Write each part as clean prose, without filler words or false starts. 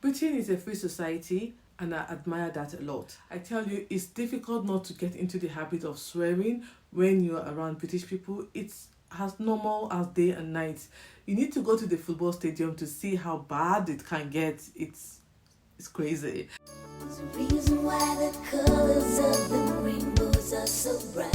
Britain is a free society and I admire that a lot. I tell you, it's difficult not to get into the habit of swearing when you're around British people. It's as normal as day and night. You need to go to the football stadium to see how bad it can get. It's crazy. There's a reason why the colors of the rainbows are so bright.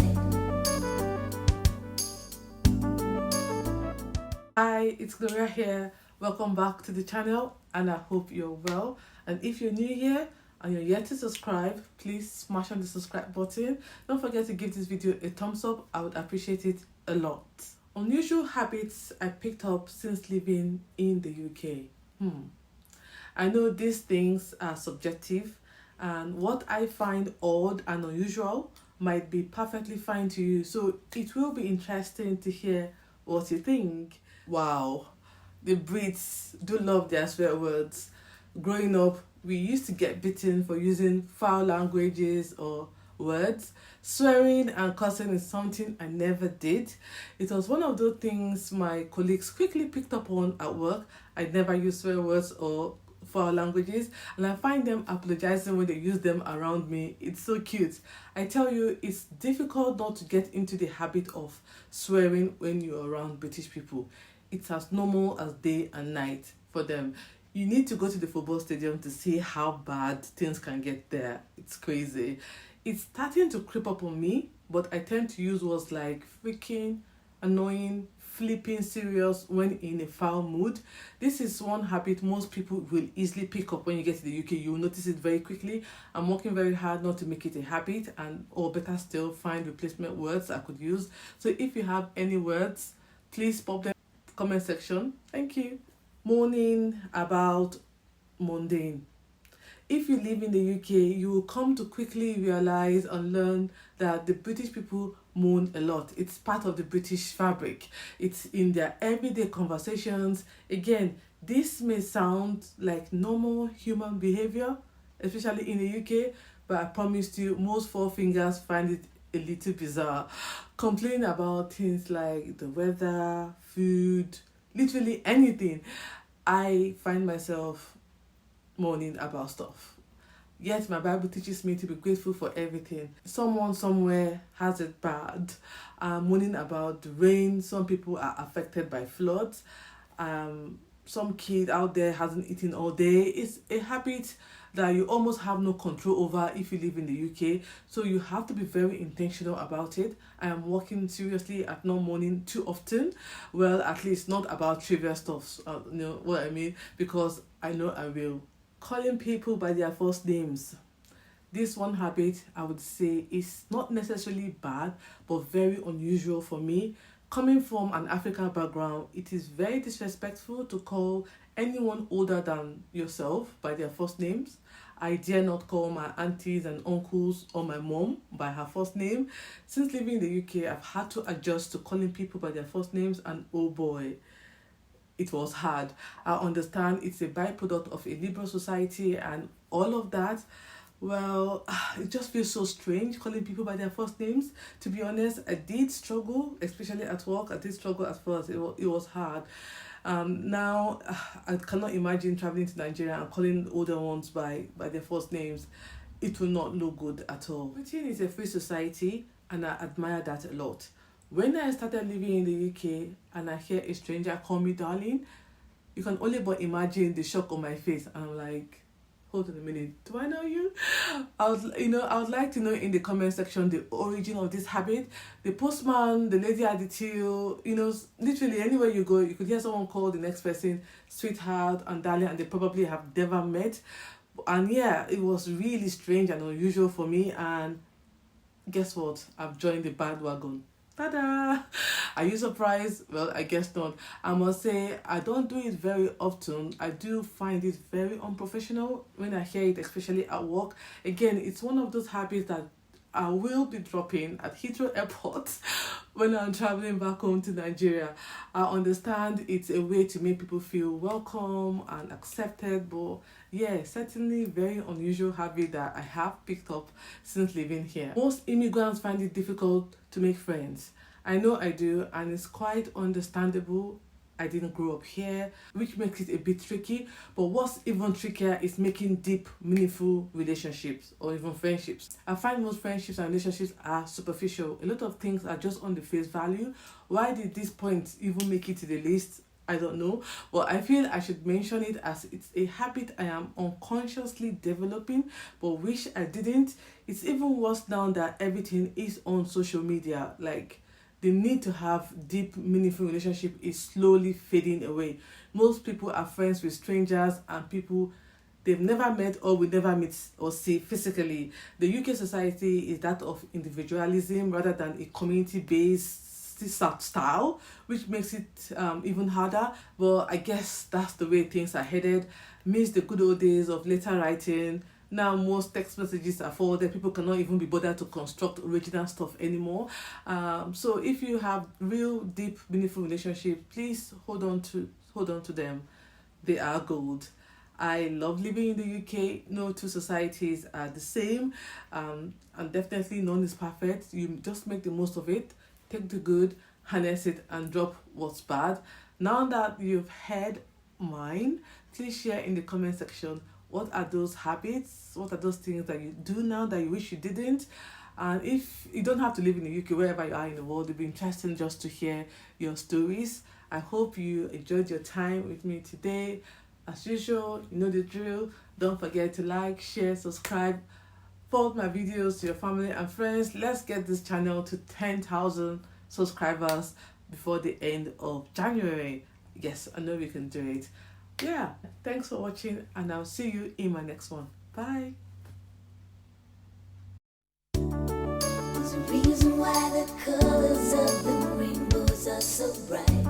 Hi, it's Gloreeyah here. Welcome back to the channel and I hope you're well. And if you're new here and you're yet to subscribe, please smash on the subscribe button. Don't forget to give this video a thumbs up. I would appreciate it a lot. Unusual habits I picked up since living in the UK. I know these things are subjective and what I find odd and unusual might be perfectly fine to you. So it will be interesting to hear what you think. Wow, the Brits do love their swear words. Growing up, we used to get beaten for using foul languages or words. Swearing and cursing is something I never did. It was one of those things my colleagues quickly picked up on at work. I never use swear words or foul languages, and I find them apologizing when they use them around me. It's so cute. I tell you, it's difficult not to get into the habit of swearing when you're around British people. It's as normal as day and night for them. You need to go to the football stadium to see how bad things can get there. It's crazy. It's starting to creep up on me, but I tend to use words like freaking, annoying, flipping, serious when in a foul mood. This is one habit most people will easily pick up when you get to the UK. You'll notice it very quickly. I'm working very hard not to make it a habit, and or better still, find replacement words I could use. So if you have any words, please pop them in the comment section. Thank you. Moaning about munding. If you live in the UK, you will come to quickly realize and learn that the British people moan a lot. It's part of the British fabric. It's in their everyday conversations. Again, this may sound like normal human behavior, especially in the UK, but I promise you, most four fingers find it a little bizarre. Complaining about things like the weather, food, literally anything. I find myself moaning about stuff. Yet my Bible teaches me to be grateful for everything. Someone somewhere has it bad. Moaning about the rain. Some people are affected by floods. Some kid out there hasn't eaten all day. It's a habit that you almost have no control over if you live in the UK. So you have to be very intentional about it. I am working seriously at not moaning too often. Well, at least not about trivial stuff. You know what I mean? Because I know I will. Calling people by their first names. This one habit, I would say, is not necessarily bad, but very unusual for me. Coming from an African background, it is very disrespectful to call anyone older than yourself by their first names. I dare not call my aunties and uncles or my mom by her first name. Since living in the UK, I've had to adjust to calling people by their first names, and oh boy, it was hard. I understand it's a byproduct of a liberal society and all of that. Well, it just feels so strange calling people by their first names. To be honest, I did struggle, especially at work. I did struggle at first. It was hard. Now, I cannot imagine traveling to Nigeria and calling older ones by their first names. It will not look good at all. Britain is a free society and I admire that a lot. When I started living in the UK and I hear a stranger call me darling, you can only but imagine the shock on my face. And I'm like, hold on a minute, do I know you? I would like to know in the comment section the origin of this habit. The postman, the lady at the till, literally anywhere you go, you could hear someone call the next person sweetheart and darling, and they probably have never met. And yeah, it was really strange and unusual for me. And guess what? I've joined the bandwagon. Ta-da! Are you surprised? Well, I guess not. I must say, I don't do it very often. I do find it very unprofessional when I hear it, especially at work. Again, it's one of those habits that I will be dropping at Heathrow Airport when I'm traveling back home to Nigeria. I understand it's a way to make people feel welcome and accepted, but yeah, certainly very unusual habit that I have picked up since living here. Most immigrants find it difficult to make friends. I know I do, and it's quite understandable I didn't grow up here, which makes it a bit tricky. But what's even trickier is making deep, meaningful relationships or even friendships. I find most friendships and relationships are superficial. A lot of things are just on the face value. Why did this point even make it to the list? I don't know, but I feel I should mention it as it's a habit I am unconsciously developing, but wish I didn't. It's even worse now that everything is on social media. Like, the need to have deep, meaningful relationship is slowly fading away. Most people are friends with strangers and people they've never met or will never meet or see physically. The UK society is that of individualism rather than a community-based style, which makes it even harder. But I guess that's the way things are headed. Miss the good old days of letter writing. Now most text messages are forwarded. People cannot even be bothered to construct original stuff anymore. So if you have real, deep, meaningful relationships, please hold on to them. They are gold. I love living in the UK. No two societies are the same, and definitely none is perfect. You just make the most of it, take the good, harness it, and drop what's bad. Now that you've heard mine, please share in the comment section what are those habits, what are those things that you do now that you wish you didn't. And if you don't have to live in the UK, wherever you are in the world, it'd be interesting just to hear your stories. I hope you enjoyed your time with me today. As usual, you know the drill. Don't forget to like, share, subscribe, forward my videos to your family and friends. Let's get this channel to 10,000 subscribers before the end of January. Yes, I know we can do it. Yeah, thanks for watching, and I'll see you in my next one. Bye. There's a reason why the colors of the rainbows are so bright.